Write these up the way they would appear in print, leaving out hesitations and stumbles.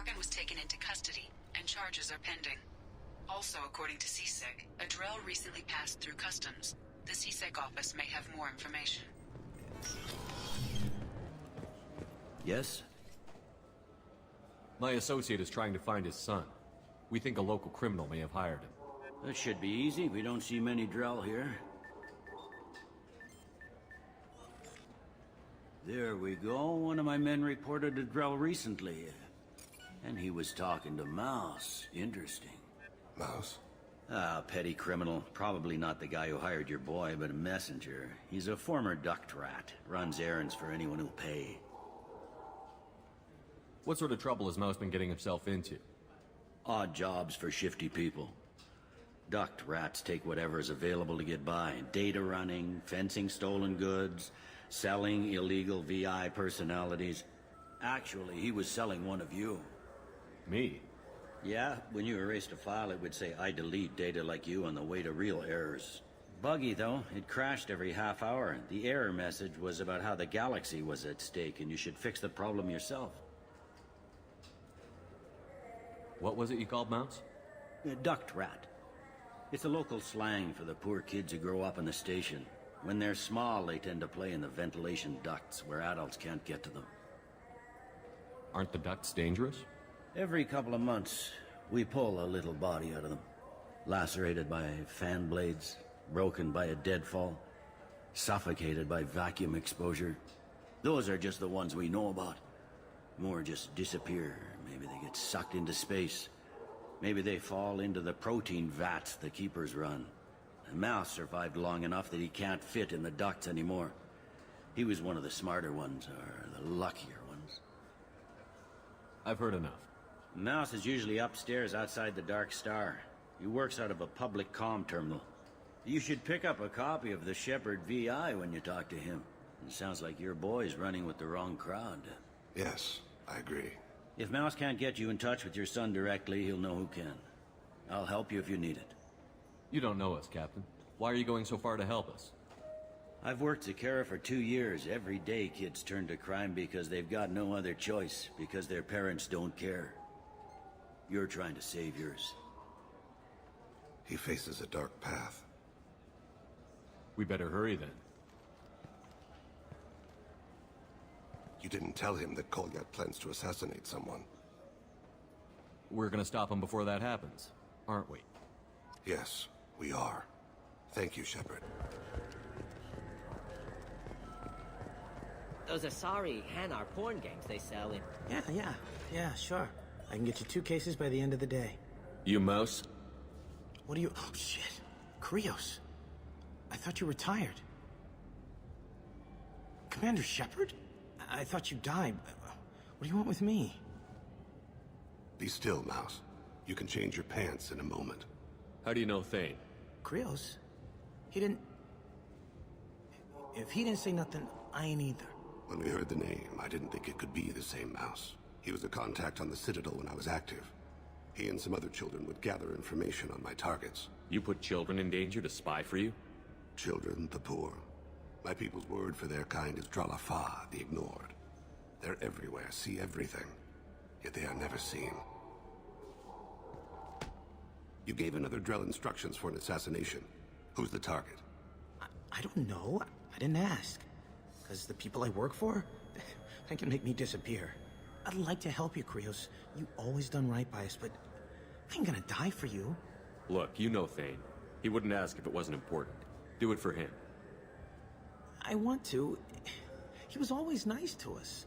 Tarkin was taken into custody, and charges are pending. Also, according to CSEC, a Drell recently passed through customs. The CSEC office may have more information. Yes? My associate is trying to find his son. We think a local criminal may have hired him. That should be easy. We don't see many Drell here. There we go. One of my men reported a Drell recently. And he was talking to Mouse. Interesting. Mouse? Ah, petty criminal. Probably not the guy who hired your boy, but a messenger. He's a former duct rat. Runs errands for anyone who'll pay. What sort of trouble has Mouse been getting himself into? Odd jobs for shifty people. Duct rats take whatever is available to get by. Data running, fencing stolen goods, selling illegal VI personalities. Actually, he was selling one of you. Me? Yeah, when you erased a file, it would say, I delete data like you on the way to real errors. Buggy, though. It crashed every half hour. The error message was about how the galaxy was at stake, and you should fix the problem yourself. What was it you called Mouse? A duct rat. It's a local slang for the poor kids who grow up in the station. When they're small, they tend to play in the ventilation ducts, where adults can't get to them. Aren't the ducts dangerous? Every couple of months, we pull a little body out of them. Lacerated by fan blades, broken by a deadfall, suffocated by vacuum exposure. Those are just the ones we know about. More just disappear. Maybe they get sucked into space. Maybe they fall into the protein vats the Keepers run. The Mouse survived long enough that he can't fit in the ducts anymore. He was one of the smarter ones, or the luckier ones. I've heard enough. Mouse is usually upstairs outside the Dark Star. He works out of a public comm terminal. You should pick up a copy of the Shepard VI when you talk to him. It sounds like your boy's running with the wrong crowd. Yes, I agree. If Mouse can't get you in touch with your son directly, he'll know who can. I'll help you if you need it. You don't know us, Captain. Why are you going so far to help us? I've worked Zakera for 2 years. Every day kids turn to crime because they've got no other choice, because their parents don't care. You're trying to save yours. He faces a dark path. We better hurry then. You didn't tell him that Kolyat plans to assassinate someone. We're gonna stop him before that happens, aren't we? Yes, we are. Thank you, Shepard. Those Asari Hanar porn games they sell in... Yeah, sure. I can get you 2 cases by the end of the day. You Mouse? What are you... Oh, shit. Krios. I thought you retired. Commander Shepard? I thought you died. What do you want with me? Be still, Mouse. You can change your pants in a moment. How do you know Thane? Krios? He didn't... If he didn't say nothing, I ain't either. When we heard the name, I didn't think it could be the same Mouse. He was a contact on the Citadel when I was active. He and some other children would gather information on my targets. You put children in danger to spy for you? Children, the poor. My people's word for their kind is Dralafa, the ignored. They're everywhere, see everything. Yet they are never seen. You gave another Drell instructions for an assassination. Who's the target? I don't know. I didn't ask. Because the people I work for, they can make me disappear. I'd like to help you, Krios. You always done right by us, but I ain't gonna die for you. Look, you know Thane. He wouldn't ask if it wasn't important. Do it for him. I want to. He was always nice to us.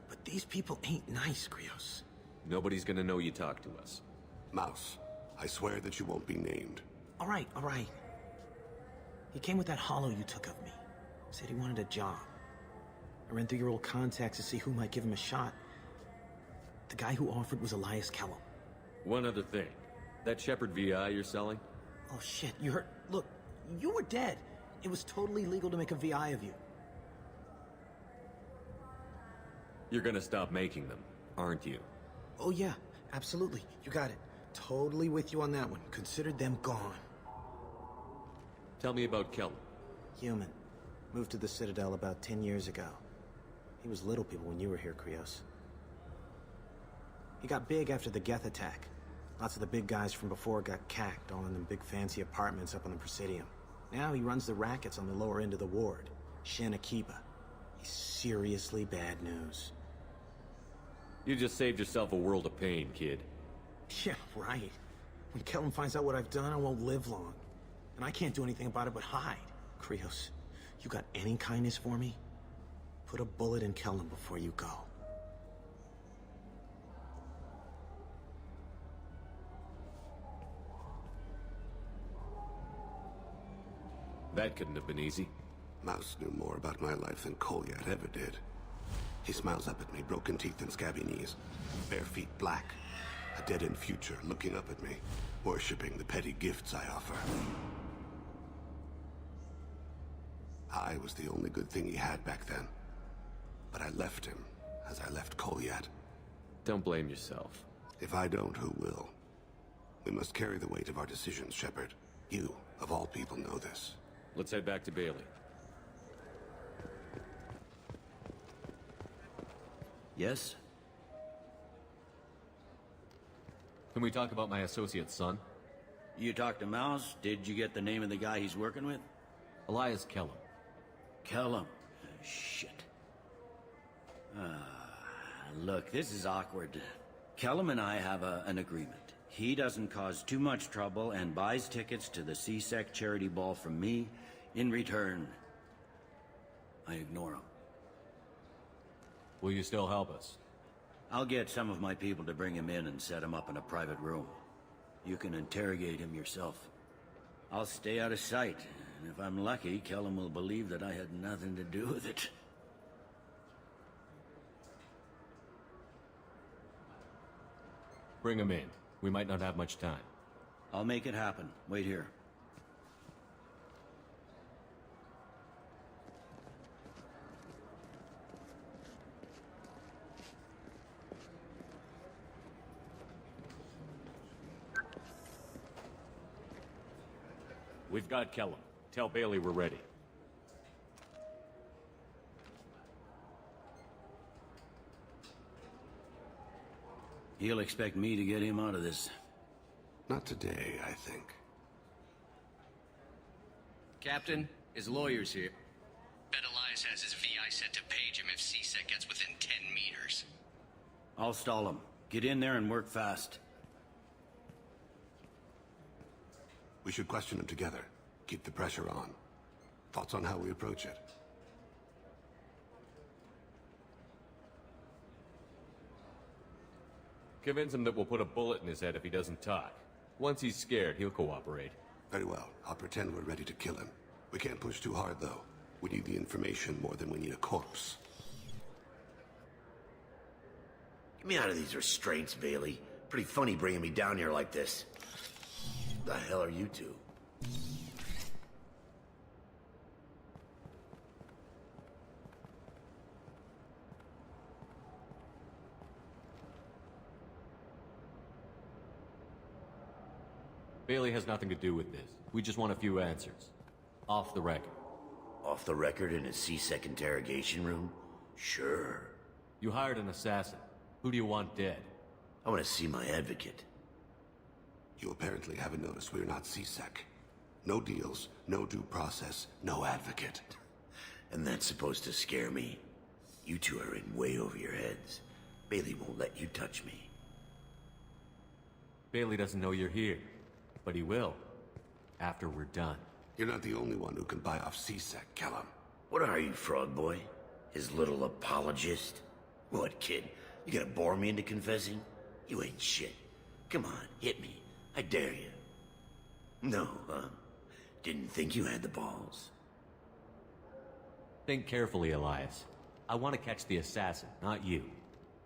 But these people ain't nice, Krios. Nobody's gonna know you talk to us. Mouse, I swear that you won't be named. All right. He came with that hollow you took of me. Said he wanted a job. I ran through your old contacts to see who might give him a shot. The guy who offered was Elias Kellum. One other thing. That Shepard VI you're selling? Oh shit, you heard... Look, you were dead. It was totally legal to make a VI of you. You're gonna stop making them, aren't you? Oh yeah, absolutely. You got it. Totally with you on that one. Considered them gone. Tell me about Kellum. Human. Moved to the Citadel about 10 years ago. He was little people when you were here, Krios. He got big after the Geth attack. Lots of the big guys from before got cacked, all in them big fancy apartments up on the Presidium. Now he runs the rackets on the lower end of the ward, Shin Akiba. He's seriously bad news. You just saved yourself a world of pain, kid. Yeah, right. When Kellum finds out what I've done, I won't live long. And I can't do anything about it but hide. Krios, you got any kindness for me? Put a bullet in Kellum before you go. That couldn't have been easy. Mouse knew more about my life than Kolyat ever did. He smiles up at me, broken teeth and scabby knees, bare feet black, a dead-end future looking up at me, worshipping the petty gifts I offer. I was the only good thing he had back then, but I left him as I left Kolyat. Don't blame yourself. If I don't, who will? We must carry the weight of our decisions, Shepard. You, of all people, know this. Let's head back to Bailey. Yes? Can we talk about my associate's son? You talked to Mouse? Did you get the name of the guy he's working with? Elias Kellum. Kellum. Shit. Look, this is awkward. Kellum and I have an agreement. He doesn't cause too much trouble and buys tickets to the CSEC charity ball from me. In return, I ignore him. Will you still help us? I'll get some of my people to bring him in and set him up in a private room. You can interrogate him yourself. I'll stay out of sight, and if I'm lucky, Kellum will believe that I had nothing to do with it. Bring him in. We might not have much time. I'll make it happen. Wait here. We've got Kellum. Tell Bailey we're ready. He'll expect me to get him out of this. Not today, I think. Captain, his lawyer's here. Bet Elias has his VI set to page him if CSEC gets within 10 meters. I'll stall him. Get in there and work fast. We should question him together. Keep the pressure on. Thoughts on how we approach it? Convince him that we'll put a bullet in his head if he doesn't talk. Once he's scared, he'll cooperate. Very well. I'll pretend we're ready to kill him. We can't push too hard, though. We need the information more than we need a corpse. Get me out of these restraints, Bailey. Pretty funny bringing me down here like this. The hell are you two? Bailey has nothing to do with this. We just want a few answers. Off the record. Off the record in a CSEC interrogation room? Sure. You hired an assassin. Who do you want dead? I want to see my advocate. You apparently haven't noticed we're not CSEC. No deals, no due process, no advocate. And that's supposed to scare me? You two are in way over your heads. Bailey won't let you touch me. Bailey doesn't know you're here. But he will. After we're done. You're not the only one who can buy off CSEC, Kellum. What are you, Frog Boy? His little apologist? What, kid? You gonna bore me into confessing? You ain't shit. Come on, hit me. I dare you. No, huh? Didn't think you had the balls. Think carefully, Elias. I want to catch the assassin, not you.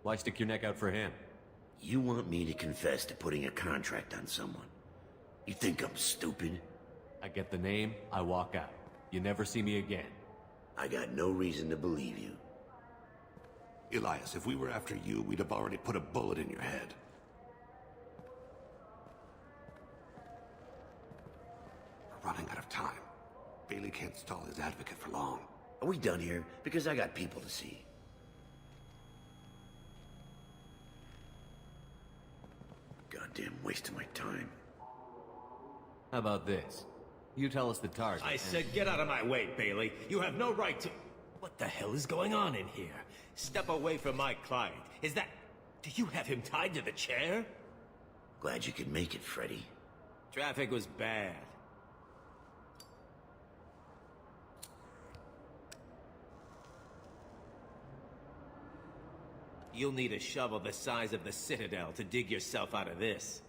Why stick your neck out for him? You want me to confess to putting a contract on someone? You think I'm stupid? I get the name, I walk out. You never see me again. I got no reason to believe you. Elias, if we were after you, we'd have already put a bullet in your head. We're running out of time. Bailey can't stall his advocate for long. Are we done here? Because I got people to see. wasting my time. How about this? You tell us the target. I said get out of my way, Bailey. You have no right to... What the hell is going on in here? Step away from my client. Is that... Do you have him tied to the chair? Glad you could make it, Freddy. Traffic was bad. You'll need a shovel the size of the Citadel to dig yourself out of this.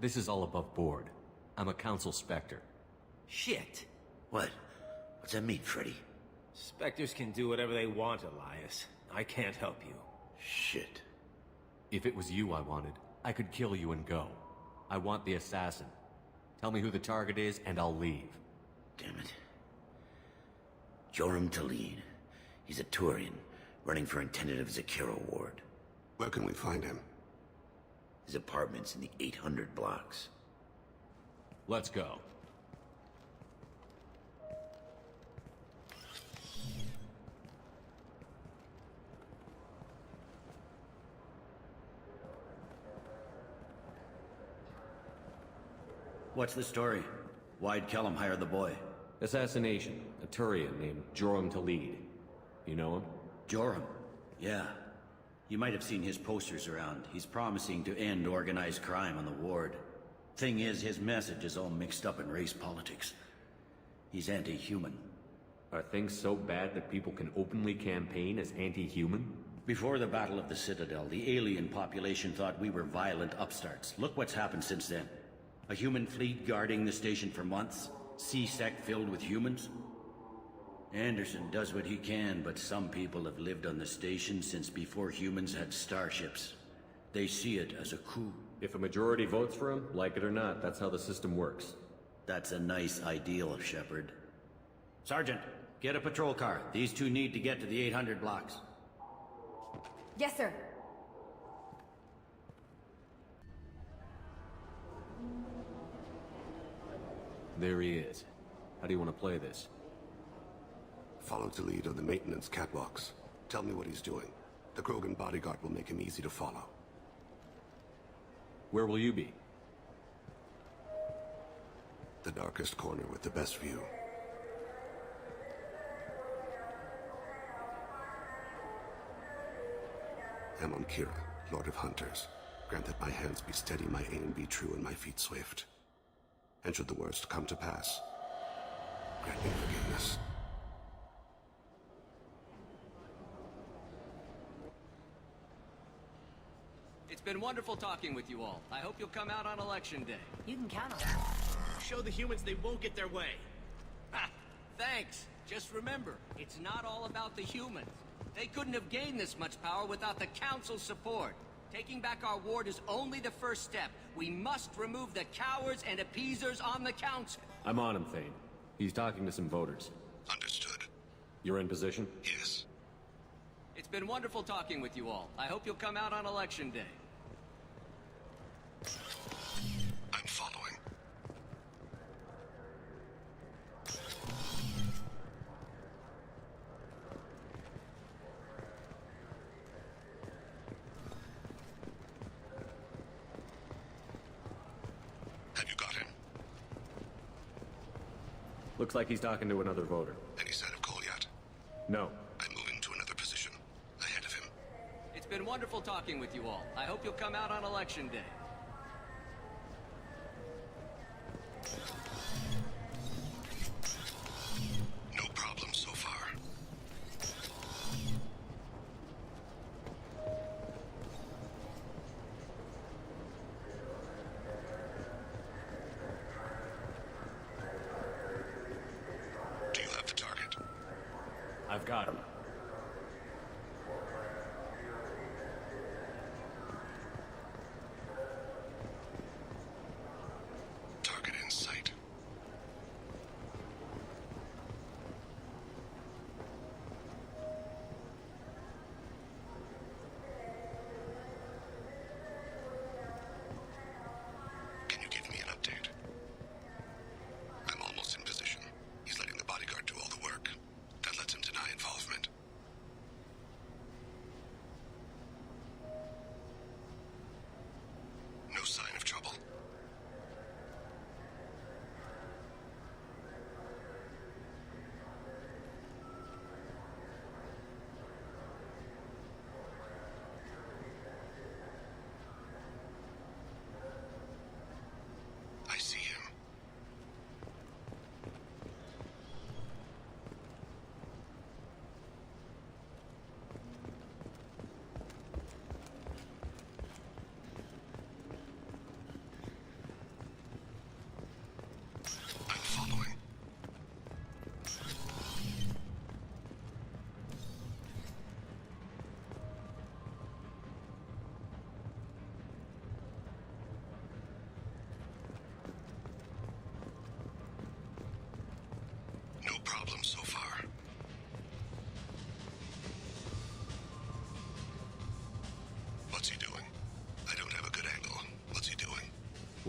This is all above board. I'm a Council Spectre. Shit. What? What's that mean, Freddy? Spectres can do whatever they want, Elias. I can't help you. Shit. If it was you I wanted, I could kill you and go. I want the assassin. Tell me who the target is, and I'll leave. Damn it. Joram Talene. He's a Turian, running for intendant of Zakira Ward. Where can we find him? His apartment's in the 800 blocks. Let's go. What's the story? Why'd Kellum hire the boy? Assassination. A Turian named Joram Talene. You know him? Joram? Yeah. You might have seen his posters around. He's promising to end organized crime on the ward. Thing is, his message is all mixed up in race politics. He's anti-human. Are things so bad that people can openly campaign as anti-human? Before the Battle of the Citadel, the alien population thought we were violent upstarts. Look what's happened since then. A human fleet guarding the station for months. C-Sec filled with humans. Anderson does what he can, but some people have lived on the station since before humans had starships. They see it as a coup. If a majority votes for him, like it or not, that's how the system works. That's a nice ideal, Shepard. Sergeant, get a patrol car. These two need to get to the 800 blocks. Yes, sir. There he is. How do you want to play this? Follow the lead on the maintenance catwalks. Tell me what he's doing. The Krogan bodyguard will make him easy to follow. Where will you be? The darkest corner with the best view. I'm on Kira, Lord of Hunters. Grant that my hands be steady, my aim be true, and my feet swift. And should the worst come to pass, grant me forgiveness. It's been wonderful talking with you all. I hope you'll come out on Election Day. You can count on it. Show the humans they won't get their way. Ha! Thanks. Just remember, it's not all about the humans. They couldn't have gained this much power without the Council's support. Taking back our ward is only the first step. We must remove the cowards and appeasers on the Council. I'm on him, Thane. He's talking to some voters. Understood. You're in position? Yes. It's been wonderful talking with you all. I hope you'll come out on Election Day. I'm following. Have you got him? Looks like he's talking to another voter. Any sign of Cole yet? No. I'm moving to another position. Ahead of him. It's been wonderful talking with you all. I hope you'll come out on Election Day. No problem so far. Do you have the target? I've got him. Target in sight. Can you give me an update? I'm almost in position. He's letting the bodyguard do all the work. That lets him deny involvement.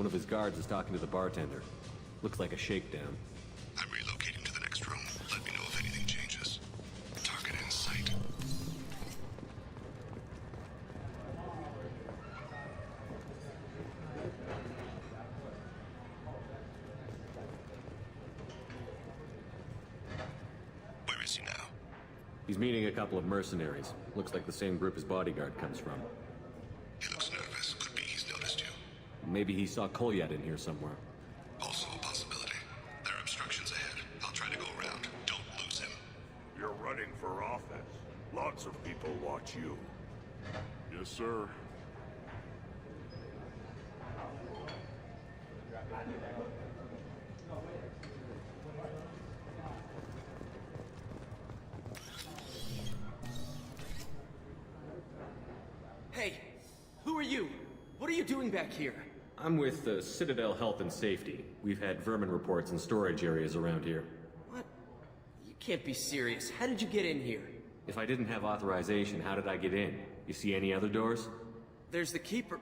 One of his guards is talking to the bartender. Looks like a shakedown. I'm relocating to the next room. Let me know if anything changes. Target in sight. Where is he now? He's meeting a couple of mercenaries. Looks like the same group his bodyguard comes from. He looks nervous. Could be he's noticed you. Maybe he saw Kolyat in here somewhere. Also a possibility. There are obstructions ahead. I'll try to go around. Don't lose him. You're running for office. Lots of people watch you. Yes, sir. Hey, who are you? What are you doing back here? I'm with Citadel Health and Safety. We've had vermin reports in storage areas around here. What? You can't be serious. How did you get in here? If I didn't have authorization, how did I get in? You see any other doors? There's the keeper.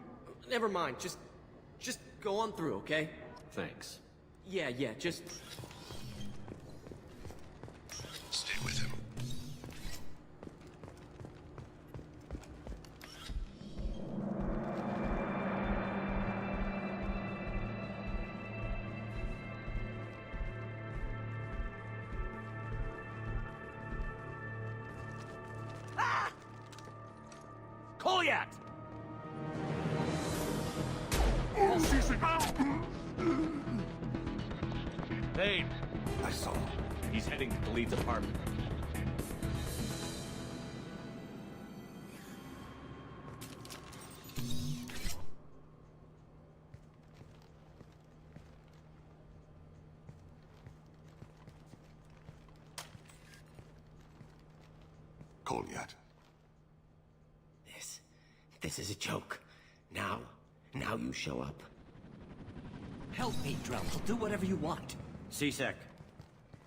Never mind. Just go on through, okay? Thanks. Yeah, just... Stay with him. Kolyat! Thane! I saw him. He's heading to the lead's apartment. Kolyat. This is a joke. Now you show up. Help me, Drell. I'll do whatever you want. C-Sec.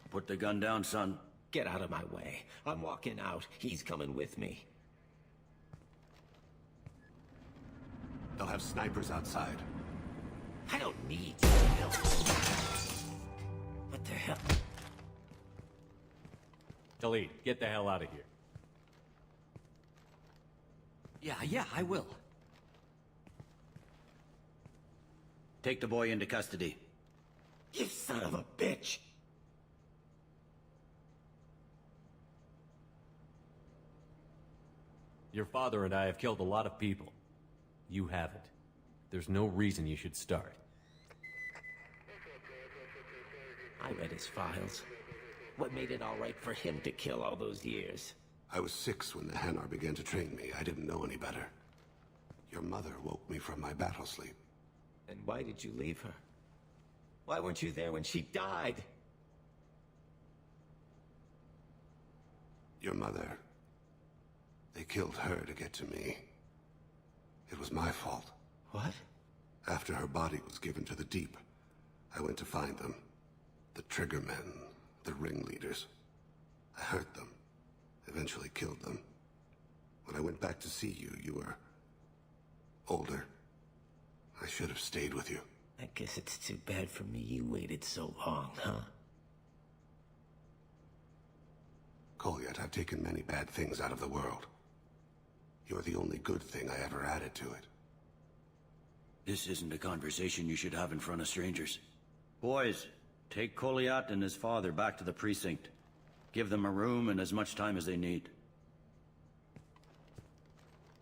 Put the gun down, son. Get out of my way. I'm walking out. He's coming with me. They'll have snipers outside. I don't need help. What the hell? Talid, get the hell out of here. Yeah, I will. Take the boy into custody. You son of a bitch! Your father and I have killed a lot of people. You haven't. There's no reason you should start. I read his files. What made it all right for him to kill all those years? I was 6 when the Hanar began to train me. I didn't know any better. Your mother woke me from my battle sleep. And why did you leave her? Why weren't you there when she died? Your mother... They killed her to get to me. It was my fault. What? After her body was given to the deep, I went to find them. The triggermen, the ringleaders. I hurt them. Eventually killed them. When I went back to see you, you were... older. I should have stayed with you. I guess it's too bad for me you waited so long, huh? Kolyat, I've taken many bad things out of the world. You're the only good thing I ever added to it. This isn't a conversation you should have in front of strangers. Boys, take Kolyat and his father back to the precinct. Give them a room and as much time as they need.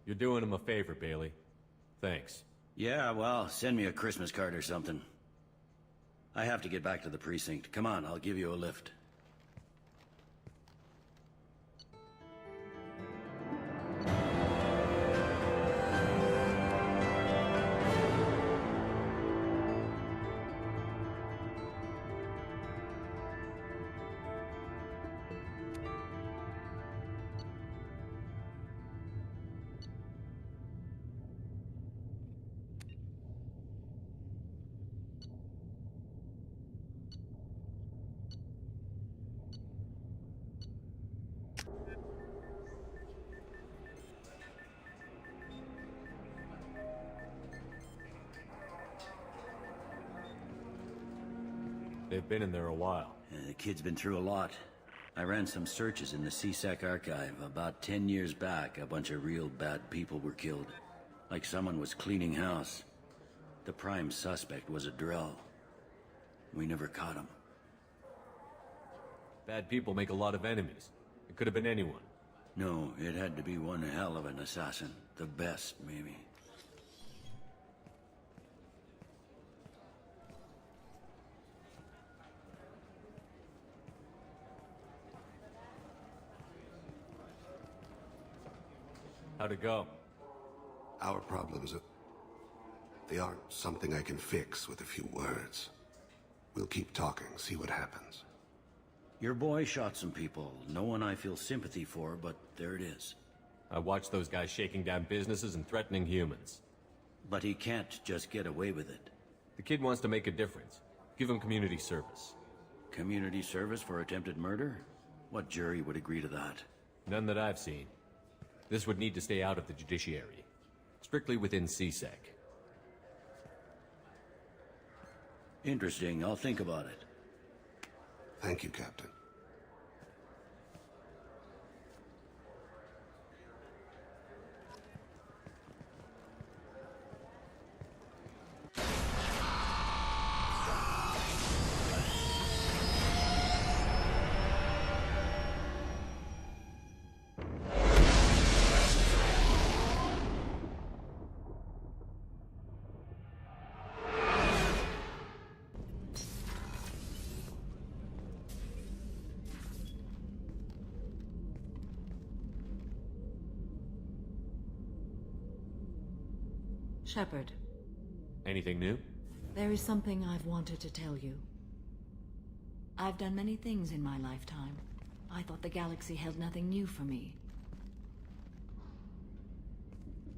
You're doing him a favor, Bailey. Thanks. Yeah, well, send me a Christmas card or something. I have to get back to the precinct. Come on, I'll give you a lift. They've been in there a while. The kid's been through a lot. I ran some searches in the CSEC archive. About 10 years back, a bunch of real bad people were killed. Like someone was cleaning house. The prime suspect was a Drell. We never caught him. Bad people make a lot of enemies. It could have been anyone. No, it had to be one hell of an assassin. The best, maybe. How'd it go? Our problems, they aren't something I can fix with a few words. We'll keep talking, see what happens. Your boy shot some people. No one I feel sympathy for, but there it is. I watched those guys shaking down businesses and threatening humans. But he can't just get away with it. The kid wants to make a difference. Give him community service. Community service for attempted murder? What jury would agree to that? None that I've seen. This would need to stay out of the judiciary. Strictly within CSEC. Interesting. I'll think about it. Thank you, Captain. Shepard. Anything new? There is something I've wanted to tell you. I've done many things in my lifetime. I thought the galaxy held nothing new for me.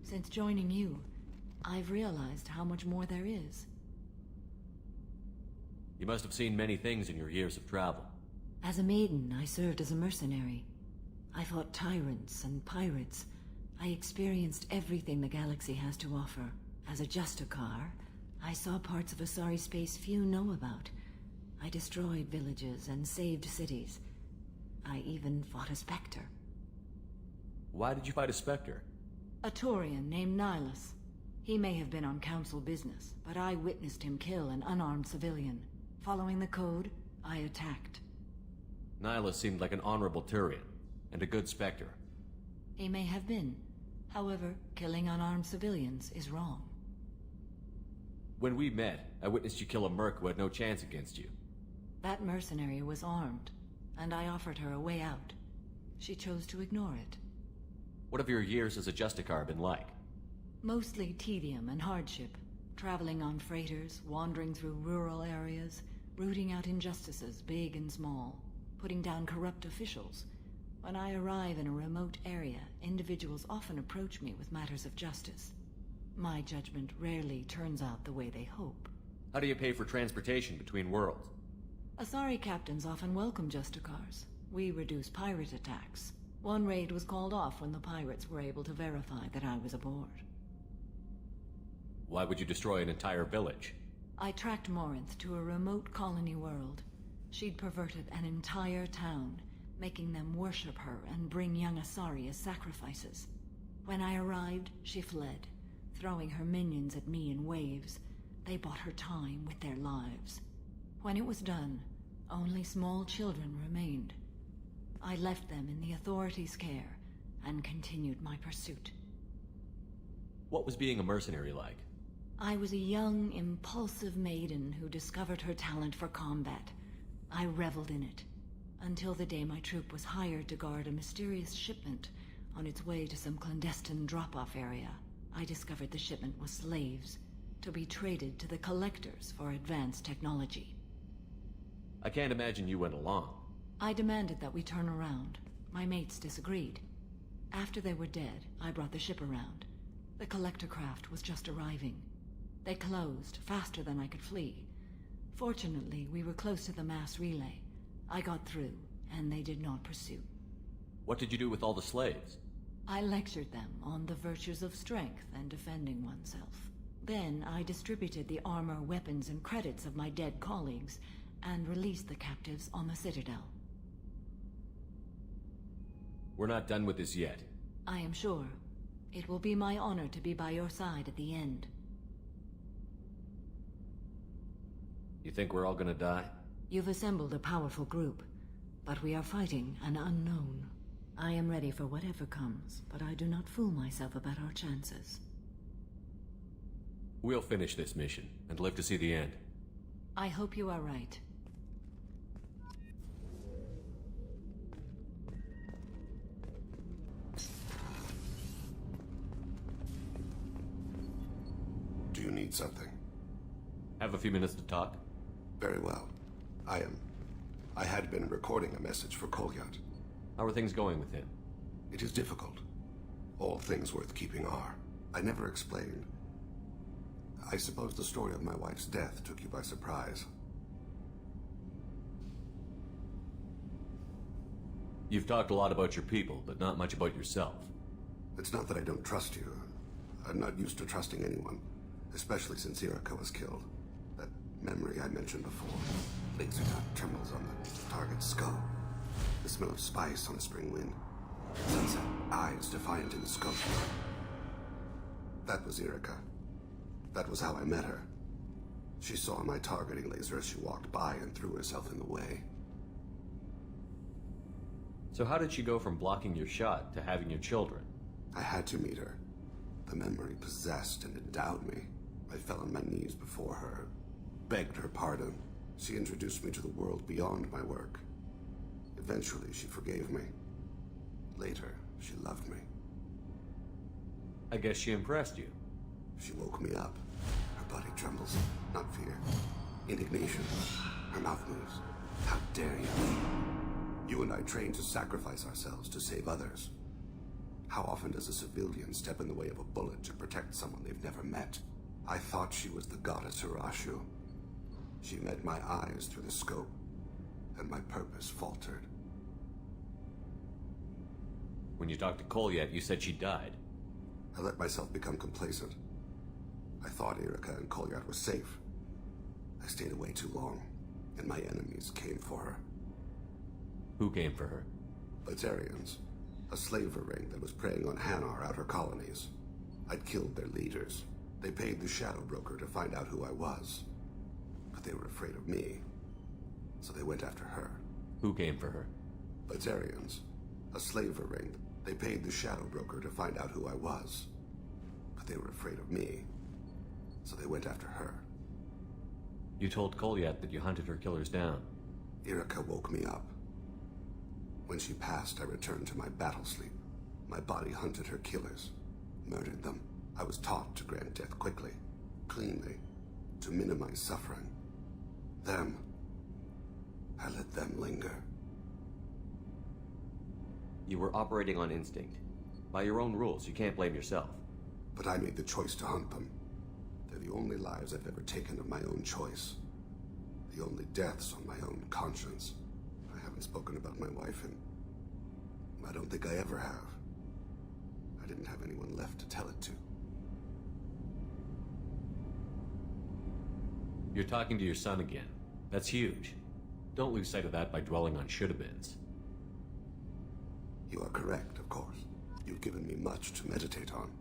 Since joining you, I've realized how much more there is. You must have seen many things in your years of travel. As a maiden, I served as a mercenary. I fought tyrants and pirates. I experienced everything the galaxy has to offer. As a Justicar, I saw parts of Asari space few know about. I destroyed villages and saved cities. I even fought a Spectre. Why did you fight a Spectre? A Taurian named Nihilus. He may have been on Council business, but I witnessed him kill an unarmed civilian. Following the code, I attacked. Nihilus seemed like an honorable Turian, and a good Spectre. He may have been. However, killing unarmed civilians is wrong. When we met, I witnessed you kill a merc who had no chance against you. That mercenary was armed, and I offered her a way out. She chose to ignore it. What have your years as a Justicar been like? Mostly tedium and hardship. Traveling on freighters, wandering through rural areas, rooting out injustices, big and small, putting down corrupt officials. When I arrive in a remote area, individuals often approach me with matters of justice. My judgment rarely turns out the way they hope. How do you pay for transportation between worlds? Asari captains often welcome Justicars. We reduce pirate attacks. One raid was called off when the pirates were able to verify that I was aboard. Why would you destroy an entire village? I tracked Morinth to a remote colony world. She'd perverted an entire town, making them worship her and bring young Asari as sacrifices. When I arrived, she fled, throwing her minions at me in waves. They bought her time with their lives. When it was done, only small children remained. I left them in the authorities' care and continued my pursuit. What was being a mercenary like? I was a young, impulsive maiden who discovered her talent for combat. I reveled in it, until the day my troop was hired to guard a mysterious shipment on its way to some clandestine drop-off area. I discovered the shipment was slaves, to be traded to the Collectors for advanced technology. I can't imagine you went along. I demanded that we turn around. My mates disagreed. After they were dead, I brought the ship around. The Collector craft was just arriving. They closed faster than I could flee. Fortunately, we were close to the mass relay. I got through, and they did not pursue. What did you do with all the slaves? I lectured them on the virtues of strength and defending oneself. Then I distributed the armor, weapons, and credits of my dead colleagues, and release the captives on the Citadel. We're not done with this yet. I am sure. It will be my honor to be by your side at the end. You think we're all gonna die? You've assembled a powerful group, but we are fighting an unknown. I am ready for whatever comes, but I do not fool myself about our chances. We'll finish this mission and live to see the end. I hope you are right. Do you need something? Have a few minutes to talk? Very well. I had been recording a message for Kolyat. How are things going with him? It is difficult. All things worth keeping are. I never explained. I suppose the story of my wife's death took you by surprise. You've talked a lot about your people, but not much about yourself. It's not that I don't trust you. I'm not used to trusting anyone, especially since Irika was killed. That memory I mentioned before. Laser dot trembles on the target's skull. The smell of spice on a spring wind. Sunset eyes defiant in the scope. That was Irika. That was how I met her. She saw my targeting laser as she walked by and threw herself in the way. So how did she go from blocking your shot to having your children? I had to meet her. The memory possessed and endowed me. I fell on my knees before her, begged her pardon. She introduced me to the world beyond my work. Eventually, she forgave me. Later, she loved me. I guess she impressed you. She woke me up. Her body trembles. Not fear. Indignation. Her mouth moves. How dare you? You and I trained to sacrifice ourselves to save others. How often does a civilian step in the way of a bullet to protect someone they've never met? I thought she was the goddess Hirashu. She met my eyes through the scope, and my purpose faltered. When you talked to Kolyat, you said she died. I let myself become complacent. I thought Irika and Kolyat were safe. I stayed away too long, and my enemies came for her. Who came for her? Batarians. A slaver ring that was preying on Hanar outer colonies. I'd killed their leaders. They paid the shadow broker to find out who I was. But they were afraid of me. So they went after her. Who came for her? Batarians. A slaver ring. They paid the shadow broker to find out who I was. But they were afraid of me. So they went after her. You told Kolyat that you hunted her killers down. Irika woke me up. When she passed, I returned to my battle sleep. My body hunted her killers, murdered them. I was taught to grant death quickly, cleanly, to minimize suffering. Them, I let them linger. You were operating on instinct. By your own rules, you can't blame yourself. But I made the choice to hunt them. They're the only lives I've ever taken of my own choice. The only deaths on my own conscience. I haven't spoken about my wife, and I don't think I ever have. I didn't have anyone left to tell it to. You're talking to your son again. That's huge. Don't lose sight of that by dwelling on should-have-beens. You are correct, of course. You've given me much to meditate on.